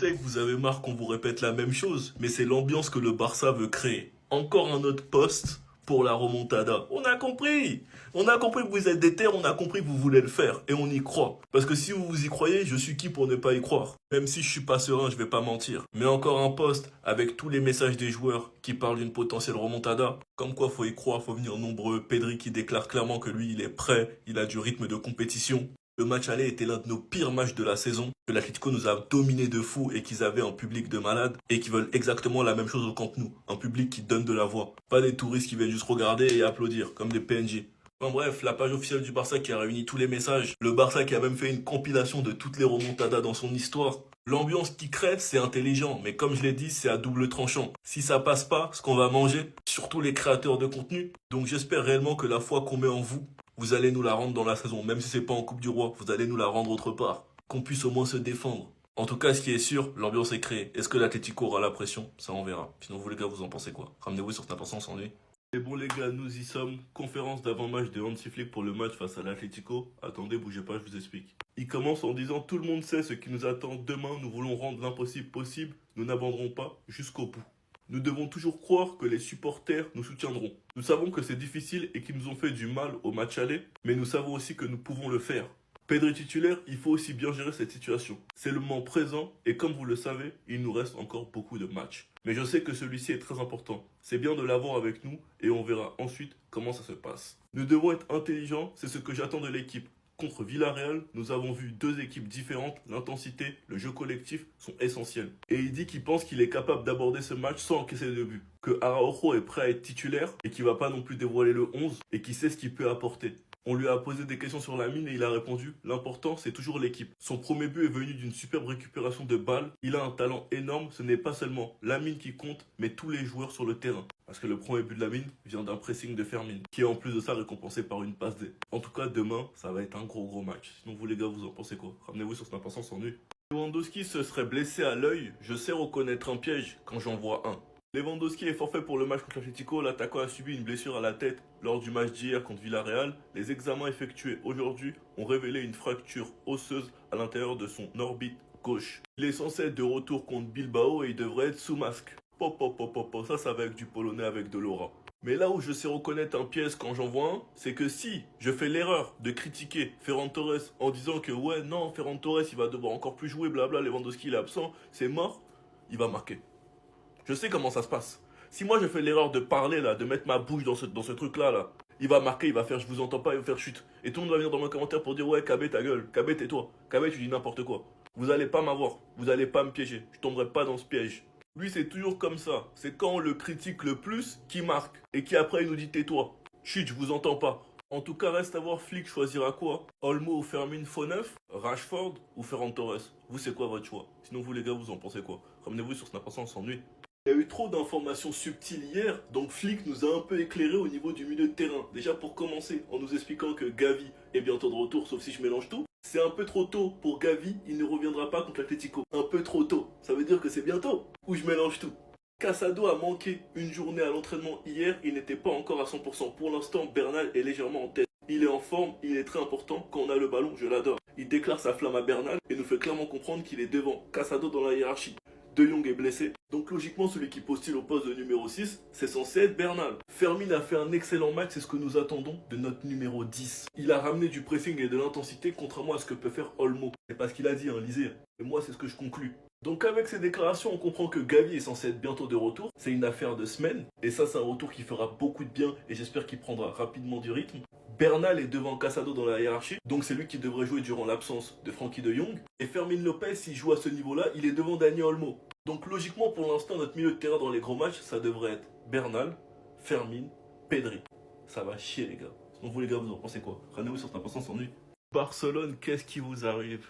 sais que vous avez marre qu'on vous répète la même chose, mais c'est l'ambiance que le Barça veut créer. Encore un autre poste pour la remontada. On a compris. On a compris que vous êtes déter, on a compris que vous voulez le faire. Et on y croit. Parce que si vous y croyez, je suis qui pour ne pas y croire? Même si je suis pas serein, je vais pas mentir. Mais encore un poste avec tous les messages des joueurs qui parlent d'une potentielle remontada. Comme quoi, faut y croire, faut venir nombreux. Pedri qui déclare clairement que lui, il est prêt, il a du rythme de compétition. Le match aller était l'un de nos pires matchs de la saison, que l'Atlético nous a dominé de fou et qu'ils avaient un public de malades et qui veulent exactement la même chose au Camp Nou. Un public qui donne de la voix. Pas des touristes qui viennent juste regarder et applaudir, comme des PNJ. Enfin bref, la page officielle du Barça qui a réuni tous les messages. Le Barça qui a même fait une compilation de toutes les remontadas dans son histoire. L'ambiance qui crée, c'est intelligent, mais comme je l'ai dit, c'est à double tranchant. Si ça passe pas, ce qu'on va manger, surtout les créateurs de contenu. Donc j'espère réellement que la foi qu'on met en vous, vous allez nous la rendre dans la saison. Même si c'est pas en Coupe du Roi, vous allez nous la rendre autre part. Qu'on puisse au moins se défendre. En tout cas, ce qui est sûr, l'ambiance est créée. Est-ce que l'Atlético aura la pression? Ça, on verra. Sinon, vous les gars, vous en pensez quoi? Ramenez-vous sur Snap on s'ennuie. Et bon les gars, nous y sommes. Conférence d'avant-match de Hansi Flick pour le match face à l'Atlético. Attendez, bougez pas, je vous explique. Il commence en disant: tout le monde sait ce qui nous attend demain. Nous voulons rendre l'impossible possible. Nous n'abandonnerons pas jusqu'au bout. Nous devons toujours croire que les supporters nous soutiendront. Nous savons que c'est difficile et qu'ils nous ont fait du mal au match aller, mais nous savons aussi que nous pouvons le faire. Pedri titulaire, il faut aussi bien gérer cette situation. C'est le moment présent et comme vous le savez, il nous reste encore beaucoup de matchs. Mais je sais que celui-ci est très important. C'est bien de l'avoir avec nous et on verra ensuite comment ça se passe. Nous devons être intelligents, c'est ce que j'attends de l'équipe. Contre Villarreal, nous avons vu deux équipes différentes, l'intensité, le jeu collectif sont essentiels. Et il dit qu'il pense qu'il est capable d'aborder ce match sans encaisser de but. Que Araujo est prêt à être titulaire et qu'il va pas non plus dévoiler le 11 et qu'il sait ce qu'il peut apporter. On lui a posé des questions sur Lamine et il a répondu: l'important c'est toujours l'équipe. Son premier but est venu d'une superbe récupération de balles. Il a un talent énorme, ce n'est pas seulement Lamine qui compte, mais tous les joueurs sur le terrain. Parce que le premier but de Lamine vient d'un pressing de Fermin, qui est en plus de ça récompensé par une passe D. En tout cas, demain, ça va être un gros match. Sinon vous les gars, vous en pensez quoi? Ramenez-vous sur Snap on s'ennuie. Lewandowski se serait blessé à l'œil, je sais reconnaître un piège quand j'en vois un. Lewandowski est forfait pour le match contre l'Atlético. L'attaquant a subi une blessure à la tête lors du match d'hier contre Villarreal. Les examens effectués aujourd'hui ont révélé une fracture osseuse à l'intérieur de son orbite gauche. Il est censé être de retour contre Bilbao et il devrait être sous masque. Ça va avec du polonais avec de l'aura. Mais là où je sais reconnaître un piège quand j'en vois un, c'est que si je fais l'erreur de critiquer Ferran Torres en disant que ouais non, Ferran Torres il va devoir encore plus jouer, blabla, Lewandowski il est absent, c'est mort, il va marquer. Je sais comment ça se passe. Si moi je fais l'erreur de parler là, de mettre ma bouche dans ce truc là, il va marquer, il va faire je vous entends pas, il va faire chute. Et tout le monde va venir dans mes commentaires pour dire ouais Kabé ta gueule, Kabé tais-toi, Kabé tu dis n'importe quoi. Vous allez pas m'avoir, vous allez pas me piéger, je tomberai pas dans ce piège. Lui c'est toujours comme ça, c'est quand on le critique le plus qui marque et qui après il nous dit tais-toi. Chut, je vous entends pas. En tout cas, reste à voir Flick choisira quoi? Olmo ou Fermin Faux-Neuf, Rashford ou Ferran Torres? Vous c'est quoi votre choix? Sinon vous les gars vous en pensez quoi? Ramenez-vous sur Snap on s'ennuie. Il y a eu trop d'informations subtiles hier, donc Flick nous a un peu éclairé au niveau du milieu de terrain. Déjà pour commencer, en nous expliquant que Gavi est bientôt de retour, sauf si je mélange tout. C'est un peu trop tôt pour Gavi, il ne reviendra pas contre l'Atlético. Un peu trop tôt, ça veut dire que c'est bientôt. Ou je mélange tout. Casado a manqué une journée à l'entraînement hier, il n'était pas encore à 100%. Pour l'instant, Bernal est légèrement en tête. Il est en forme, il est très important. Quand on a le ballon, je l'adore. Il déclare sa flamme à Bernal et nous fait clairement comprendre qu'il est devant Casado dans la hiérarchie. De Jong est blessé, donc logiquement celui qui postule au poste de numéro 6, c'est censé être Bernal. Fermin a fait un excellent match, c'est ce que nous attendons de notre numéro 10. Il a ramené du pressing et de l'intensité, contrairement à ce que peut faire Olmo. C'est pas ce qu'il a dit, hein, lisez. Et moi c'est ce que je conclus. Donc avec ces déclarations, on comprend que Gavi est censé être bientôt de retour. C'est une affaire de semaine, et ça c'est un retour qui fera beaucoup de bien, et j'espère qu'il prendra rapidement du rythme. Bernal est devant Casado dans la hiérarchie, donc c'est lui qui devrait jouer durant l'absence de Frankie de Jong. Et Fermin Lopez, s'il joue à ce niveau-là, il est devant Dani Olmo. Donc logiquement, pour l'instant, notre milieu de terrain dans les gros matchs, ça devrait être Bernal, Fermin, Pedri. Ça va chier les gars. Sinon vous les gars, vous en pensez quoi? Rendez-vous sur Snap on s'ennuie. Barcelone, qu'est-ce qui vous arrive?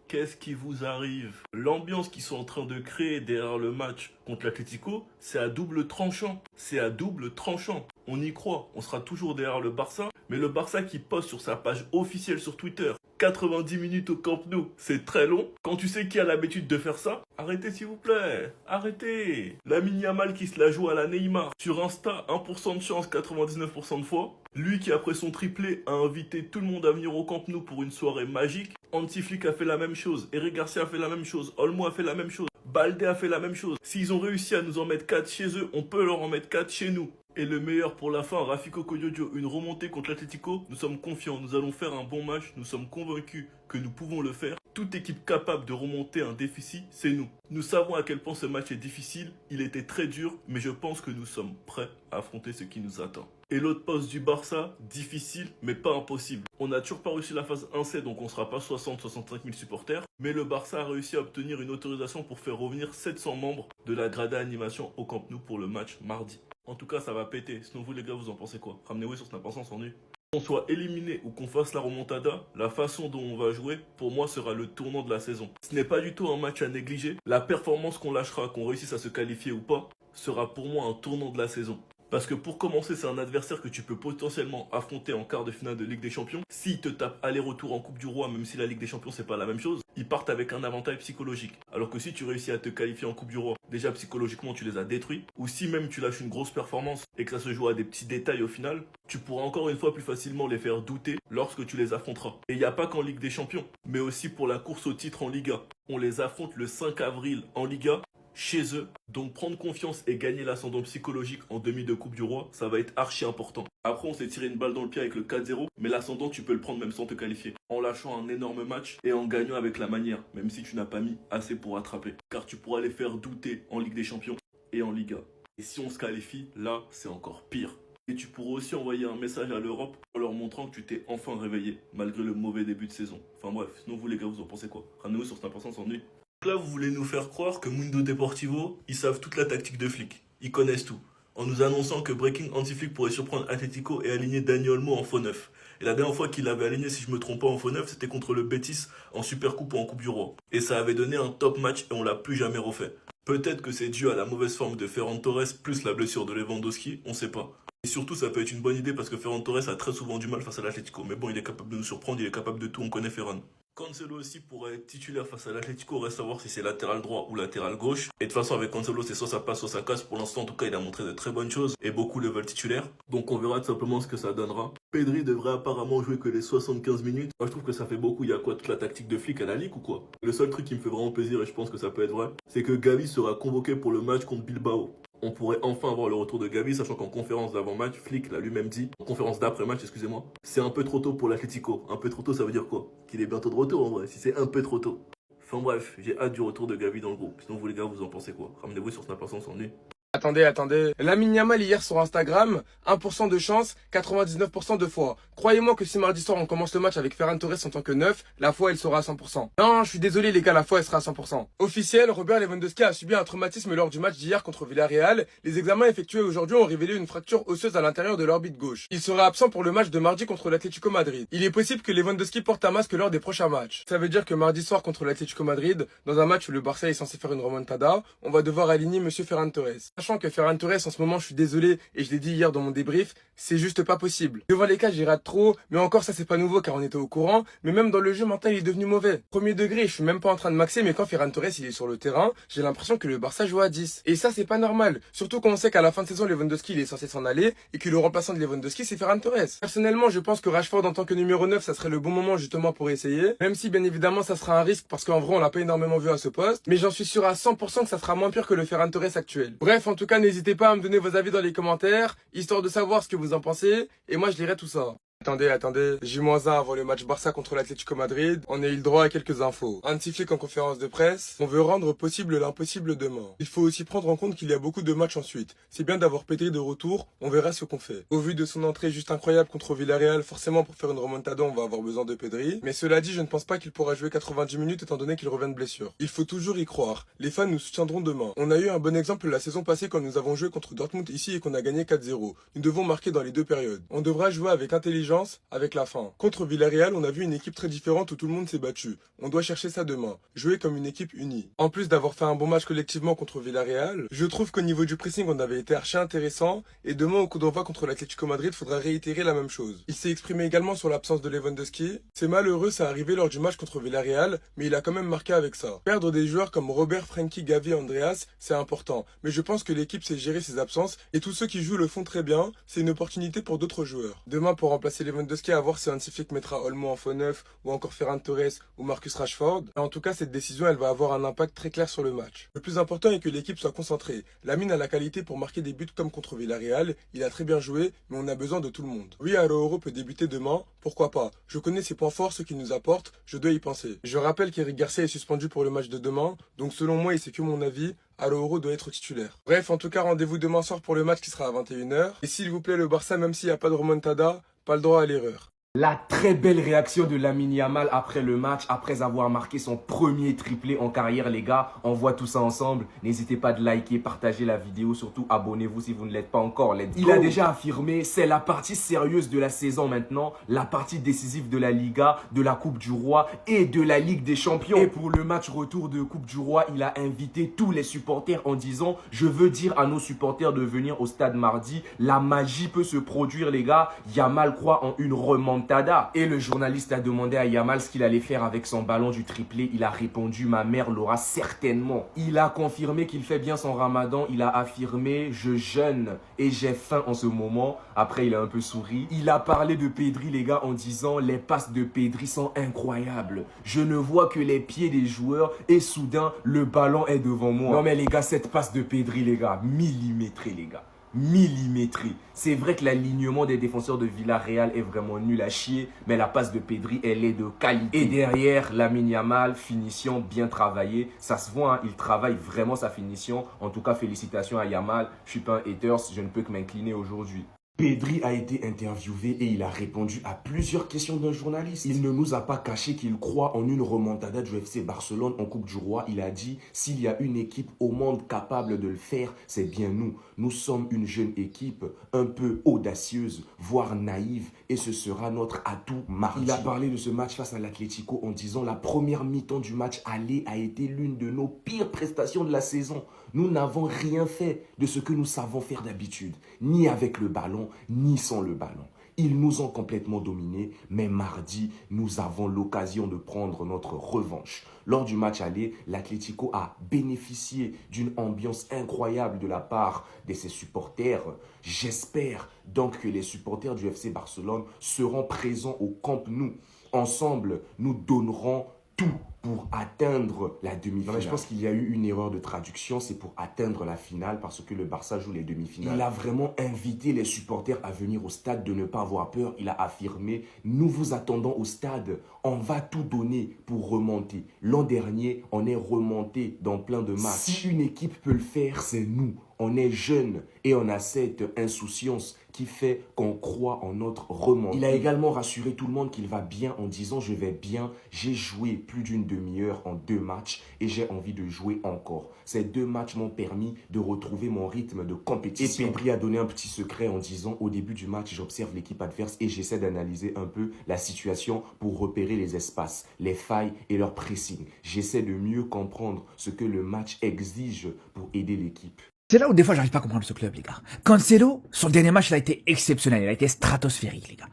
Qu'est-ce qui vous arrive? L'ambiance qu'ils sont en train de créer derrière le match contre l'Atlético, c'est à double tranchant. C'est à double tranchant. On y croit, on sera toujours derrière le Barça. Mais le Barça qui poste sur sa page officielle sur Twitter 90 minutes au Camp Nou, c'est très long. Quand tu sais qui a l'habitude de faire ça, arrêtez s'il vous plaît, arrêtez. Lamine Yamal qui se la joue à la Neymar. Sur Insta, 1% de chance, 99% de fois. Lui qui après son triplé a invité tout le monde à venir au Camp Nou pour une soirée magique. Hansi Flick a fait la même chose, Eric Garcia a fait la même chose, Olmo a fait la même chose. Baldé a fait la même chose. S'ils ont réussi à nous en mettre 4 chez eux, on peut leur en mettre 4 chez nous. Et le meilleur pour la fin, Rafiko Kodjojo, une remontée contre l'Atlético. Nous sommes confiants, nous allons faire un bon match, nous sommes convaincus que nous pouvons le faire. Toute équipe capable de remonter un déficit, c'est nous. Nous savons à quel point ce match est difficile, il était très dur, mais je pense que nous sommes prêts à affronter ce qui nous attend. Et l'autre poste du Barça, difficile, mais pas impossible. On n'a toujours pas réussi la phase 1C, donc on ne sera pas 60-65 000 supporters. Mais le Barça a réussi à obtenir une autorisation pour faire revenir 700 membres de la Grada Animation au Camp Nou pour le match mardi. En tout cas, ça va péter. Sinon, vous les gars, vous en pensez quoi? Ramenez-vous sur Snap Instant sans nu. Qu'on soit éliminé ou qu'on fasse la remontada, la façon dont on va jouer, pour moi, sera le tournant de la saison. Ce n'est pas du tout un match à négliger. La performance qu'on lâchera, qu'on réussisse à se qualifier ou pas, sera pour moi un tournant de la saison. Parce que pour commencer, c'est un adversaire que tu peux potentiellement affronter en quart de finale de Ligue des Champions. S'ils te tapent aller-retour en Coupe du Roi, même si la Ligue des Champions c'est pas la même chose, ils partent avec un avantage psychologique. Alors que si tu réussis à te qualifier en Coupe du Roi, déjà psychologiquement tu les as détruits. Ou si même tu lâches une grosse performance et que ça se joue à des petits détails au final, tu pourras encore une fois plus facilement les faire douter lorsque tu les affronteras. Et il n'y a pas qu'en Ligue des Champions, mais aussi pour la course au titre en Liga. On les affronte le 5 avril en Liga. Chez eux, donc prendre confiance et gagner l'ascendant psychologique en demi de Coupe du Roi, ça va être archi important. Après, on s'est tiré une balle dans le pied avec le 4-0, mais l'ascendant, tu peux le prendre même sans te qualifier. En lâchant un énorme match et en gagnant avec la manière, même si tu n'as pas mis assez pour attraper. Car tu pourras les faire douter en Ligue des Champions et en Liga. Et si on se qualifie, là, c'est encore pire. Et tu pourras aussi envoyer un message à l'Europe en leur montrant que tu t'es enfin réveillé, malgré le mauvais début de saison. Enfin bref, sinon vous les gars, vous en pensez quoi? Ramenez-vous sur 100% sans nuit. Là, vous voulez nous faire croire que Mundo Deportivo, ils savent toute la tactique de flic. Ils connaissent tout. En nous annonçant que Breaking Anti-Flic pourrait surprendre Atlético et aligner Dani Olmo en faux neuf. Et la dernière fois qu'il l'avait aligné, si je me trompe pas, en faux neuf, c'était contre le Betis en Supercoupe ou en Coupe du Roi. Et ça avait donné un top match et on l'a plus jamais refait. Peut-être que c'est dû à la mauvaise forme de Ferran Torres plus la blessure de Lewandowski, on sait pas. Et surtout, ça peut être une bonne idée parce que Ferran Torres a très souvent du mal face à l'Atlético. Mais bon, il est capable de nous surprendre, il est capable de tout, on connaît Ferran. Cancelo aussi pourrait être titulaire face à l'Atlético, reste à savoir si c'est latéral droit ou latéral gauche. Et de toute façon avec Cancelo c'est soit ça passe soit ça casse. Pour l'instant en tout cas il a montré de très bonnes choses et beaucoup le veulent titulaire. Donc on verra tout simplement ce que ça donnera. Pedri devrait apparemment jouer que les 75 minutes. Moi je trouve que ça fait beaucoup, il y a quoi toute la tactique de flic à la Ligue ou quoi? Le seul truc qui me fait vraiment plaisir et je pense que ça peut être vrai, c'est que Gavi sera convoqué pour le match contre Bilbao. On pourrait enfin avoir le retour de Gavi, sachant qu'en conférence d'avant-match, Flick l'a lui-même dit, en conférence d'après-match, excusez-moi, c'est un peu trop tôt pour l'Atlético. Un peu trop tôt, ça veut dire quoi? Qu'il est bientôt de retour en vrai, si c'est un peu trop tôt. Enfin bref, j'ai hâte du retour de Gavi dans le groupe. Sinon vous les gars, vous en pensez quoi? Ramenez-vous sur Snap Instant sans nuit. Attendez. Lamine Yamal hier sur Instagram, 1% de chance, 99% de foi. Croyez-moi que si mardi soir on commence le match avec Ferran Torres en tant que neuf, la foi elle sera à 100%. Non, je suis désolé les gars, la foi elle sera à 100%. Officiel, Robert Lewandowski a subi un traumatisme lors du match d'hier contre Villarreal. Les examens effectués aujourd'hui ont révélé une fracture osseuse à l'intérieur de l'orbite gauche. Il sera absent pour le match de mardi contre l'Atlético Madrid. Il est possible que Lewandowski porte un masque lors des prochains matchs. Ça veut dire que mardi soir contre l'Atlético Madrid, dans un match où le Barça est censé faire une remontada, on va devoir aligner monsieur Ferran Torres. Sachant que Ferran Torres en ce moment, je suis désolé, et je l'ai dit hier dans mon débrief, c'est juste pas possible. Devant les cas, j'y rate trop, mais encore ça c'est pas nouveau car on était au courant, mais même dans le jeu maintenant il est devenu mauvais. Premier degré, je suis même pas en train de maxer, mais quand Ferran Torres il est sur le terrain, j'ai l'impression que le Barça joue à 10. Et ça c'est pas normal, surtout quand on sait qu'à la fin de saison Lewandowski il est censé s'en aller, et que le remplaçant de Lewandowski c'est Ferran Torres. Personnellement je pense que Rashford en tant que numéro 9 ça serait le bon moment justement pour essayer, même si bien évidemment ça sera un risque parce qu'en vrai on l'a pas énormément vu à ce poste, mais j'en suis sûr à 100% que ça sera moins pire que le Ferran Torres actuel. Bref, en tout cas n'hésitez pas à me donner vos avis dans les commentaires, histoire de savoir ce que vous en pensez, et moi je lirai tout ça. Attendez, J-1 avant le match Barça contre l'Atlético Madrid, on a eu le droit à quelques infos. Anti-Flic en conférence de presse, on veut rendre possible l'impossible demain. Il faut aussi prendre en compte qu'il y a beaucoup de matchs ensuite. C'est bien d'avoir Pedri de retour, on verra ce qu'on fait. Au vu de son entrée juste incroyable contre Villarreal, forcément pour faire une remontada on va avoir besoin de Pedri. Mais cela dit, je ne pense pas qu'il pourra jouer 90 minutes étant donné qu'il revient de blessure. Il faut toujours y croire. Les fans nous soutiendront demain. On a eu un bon exemple la saison passée quand nous avons joué contre Dortmund ici et qu'on a gagné 4-0. Nous devons marquer dans les deux périodes. On devra jouer avec intelligence, avec la fin. Contre Villarreal, on a vu une équipe très différente où tout le monde s'est battu. On doit chercher ça demain. Jouer comme une équipe unie. En plus d'avoir fait un bon match collectivement contre Villarreal, je trouve qu'au niveau du pressing, on avait été archi intéressant. Et demain, au coup d'envoi contre l'Atlético Madrid, faudra réitérer la même chose. Il s'est exprimé également sur l'absence de Lewandowski. C'est malheureux, ça arrivé lors du match contre Villarreal, mais il a quand même marqué avec ça. Perdre des joueurs comme Robert, Frenkie, Gavi, Andreas, c'est important. Mais je pense que l'équipe sait gérer ses absences et tous ceux qui jouent le font très bien. C'est une opportunité pour d'autres joueurs. Demain, pour remplacer passer Lewandowski à voir si Hansi Flick mettra Olmo en faux neuf ou encore Ferran Torres ou Marcus Rashford. En tout cas, cette décision, elle va avoir un impact très clair sur le match. Le plus important est que l'équipe soit concentrée. Lamine a la qualité pour marquer des buts comme contre Villarreal. Il a très bien joué, mais on a besoin de tout le monde. Oui, Araújo peut débuter demain, pourquoi pas. Je connais ses points forts, ce qu'il nous apporte, je dois y penser. Je rappelle qu'Eric Garcia est suspendu pour le match de demain, donc selon moi, et c'est que mon avis, Araújo doit être titulaire. Bref, en tout cas, rendez-vous demain soir pour le match qui sera à 21h. Et s'il vous plaît, le Barça, même s'il n'y a pas de remontada, pas le droit à l'erreur. La très belle réaction de Lamine Yamal après le match, après avoir marqué son premier triplé en carrière, les gars. On voit tout ça ensemble. N'hésitez pas de liker, partager la vidéo. Surtout, abonnez-vous si vous ne l'êtes pas encore. Let's go. Il a déjà affirmé, c'est la partie sérieuse de la saison maintenant. La partie décisive de la Liga, de la Coupe du Roi et de la Ligue des Champions. Et pour le match retour de Coupe du Roi, il a invité tous les supporters en disant « Je veux dire à nos supporters de venir au stade mardi. La magie peut se produire, les gars. Yamal croit en une remontada. » Et le journaliste a demandé à Yamal ce qu'il allait faire avec son ballon du triplé. Il a répondu « Ma mère l'aura certainement ». Il a confirmé qu'il fait bien son ramadan. Il a affirmé « Je jeûne et j'ai faim en ce moment ». Après, il a un peu souri. Il a parlé de Pedri, les gars, en disant « Les passes de Pedri sont incroyables. Je ne vois que les pieds des joueurs et soudain, le ballon est devant moi. » Non mais les gars, cette passe de Pedri, les gars, millimétrée, les gars. Millimétré. C'est vrai que l'alignement des défenseurs de Villarreal est vraiment nul à chier, mais la passe de Pedri, elle est de qualité. Et derrière, Lamine Yamal, finition bien travaillée. Ça se voit, hein, il travaille vraiment sa finition. En tout cas, félicitations à Yamal. Je suis pas un haters, je ne peux que m'incliner aujourd'hui. Pedri a été interviewé et il a répondu à plusieurs questions d'un journaliste. Il ne nous a pas caché qu'il croit en une remontada du FC Barcelone en Coupe du Roi. Il a dit, s'il y a une équipe au monde capable de le faire, c'est bien nous. Nous sommes une jeune équipe un peu audacieuse, voire naïve, et ce sera notre atout mardi. Il a parlé de ce match face à l'Atlético en disant, la première mi-temps du match aller a été l'une de nos pires prestations de la saison. Nous n'avons rien fait de ce que nous savons faire d'habitude, ni avec le ballon, ni sans le ballon. Ils nous ont complètement dominés, mais mardi, nous avons l'occasion de prendre notre revanche. Lors du match aller, l'Atlético a bénéficié d'une ambiance incroyable de la part de ses supporters. J'espère donc que les supporters du FC Barcelone seront présents au Camp Nou. Ensemble, nous donnerons tout pour atteindre la demi-finale. Je pense qu'il y a eu une erreur de traduction, c'est pour atteindre la finale parce que le Barça joue les demi-finales. Il a vraiment invité les supporters à venir au stade, de ne pas avoir peur. Il a affirmé, nous vous attendons au stade, on va tout donner pour remonter. L'an dernier, on est remonté dans plein de matchs. Si une équipe peut le faire, c'est nous. On est jeunes et on a cette insouciance qui fait qu'on croit en notre remontée. Il a également rassuré tout le monde qu'il va bien en disant « Je vais bien, j'ai joué plus d'une demi-heure en 2 matchs et j'ai envie de jouer encore. Ces 2 matchs m'ont permis de retrouver mon rythme de compétition. » Et Pedri a donné un petit secret en disant « Au début du match, j'observe l'équipe adverse et j'essaie d'analyser un peu la situation pour repérer les espaces, les failles et leur pressing. J'essaie de mieux comprendre ce que le match exige pour aider l'équipe. » C'est là où des fois j'arrive pas à comprendre ce club, les gars. Cancelo, son dernier match, il a été exceptionnel, il a été stratosphérique, les gars.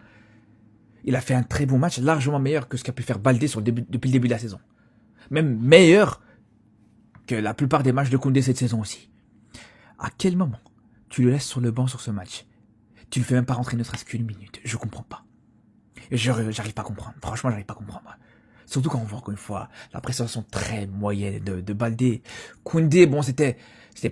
Il a fait un très bon match, largement meilleur que ce qu'a pu faire Baldé depuis le début de la saison. Même meilleur que la plupart des matchs de Koundé cette saison aussi. À quel moment tu le laisses sur le banc sur ce match? Tu le fais même pas rentrer ne serait-ce qu'une minute. Je comprends pas. J'arrive pas à comprendre. Franchement, j'arrive pas à comprendre. Surtout quand on voit encore une fois la prestation très moyenne de Baldé. Koundé, bon, c'était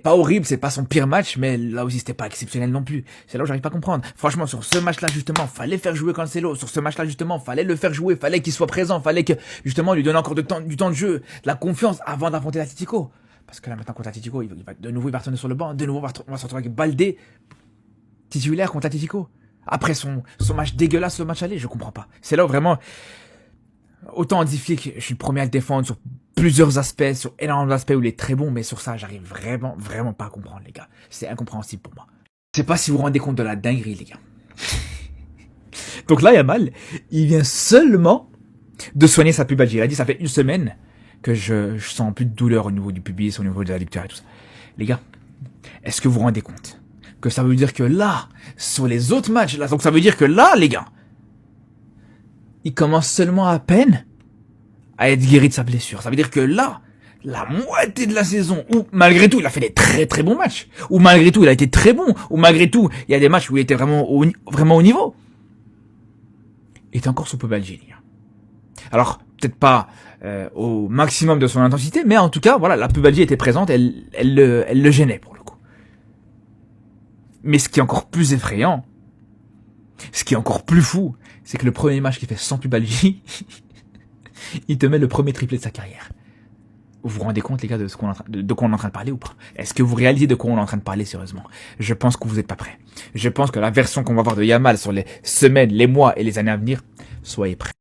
pas horrible, c'est pas son pire match, mais là aussi c'était pas exceptionnel non plus. C'est là où j'arrive pas à comprendre. Franchement, sur ce match-là, justement, fallait faire jouer Cancelo. Sur ce match-là, justement, fallait le faire jouer, fallait qu'il soit présent, fallait que, justement, lui donner encore du temps de jeu, de la confiance avant d'affronter l'Atlético. Parce que là, maintenant, contre l'Atlético, il va de nouveau il va retourner sur le banc, de nouveau, on va se retrouver avec Baldé, titulaire contre l'Atlético. Après son match dégueulasse, le match aller, je comprends pas. C'est là où vraiment, autant Hansi Flick, je suis le premier à le défendre sur plusieurs aspects, sur énormément d'aspects où il est très bon, mais sur ça, j'arrive vraiment pas à comprendre, les gars. C'est incompréhensible pour moi. Je sais pas si vous vous rendez compte de la dinguerie, les gars. Donc là, Yamal, il vient seulement de soigner sa pubalgie. Il a dit, ça fait 1 semaine que je sens plus de douleur au niveau du pubis, au niveau de la lecture et tout ça. Les gars, est-ce que vous vous rendez compte que ça veut dire que là, sur les autres matchs, là, donc ça veut dire que là, les gars, il commence seulement à peine à être guéri de sa blessure. Ça veut dire que là, la moitié de la saison, où malgré tout, il a fait des très très bons matchs, où malgré tout, il a été très bon, où malgré tout, il y a des matchs où il était vraiment au niveau. était encore sous pubalgie, les gars. Alors, peut-être pas au maximum de son intensité, mais en tout cas, voilà, la pubalgie était présente, elle le gênait pour le coup. Mais ce qui est encore plus effrayant, ce qui est encore plus fou, c'est que le premier match qu'il fait sans pubalgie, il te met le premier triplé de sa carrière. Vous vous rendez compte, les gars, de quoi on est en train de parler ou pas? Est-ce que vous réalisez de quoi on est en train de parler, sérieusement? Je pense que vous n'êtes pas prêts. Je pense que la version qu'on va voir de Yamal sur les semaines, les mois et les années à venir, soyez prêts.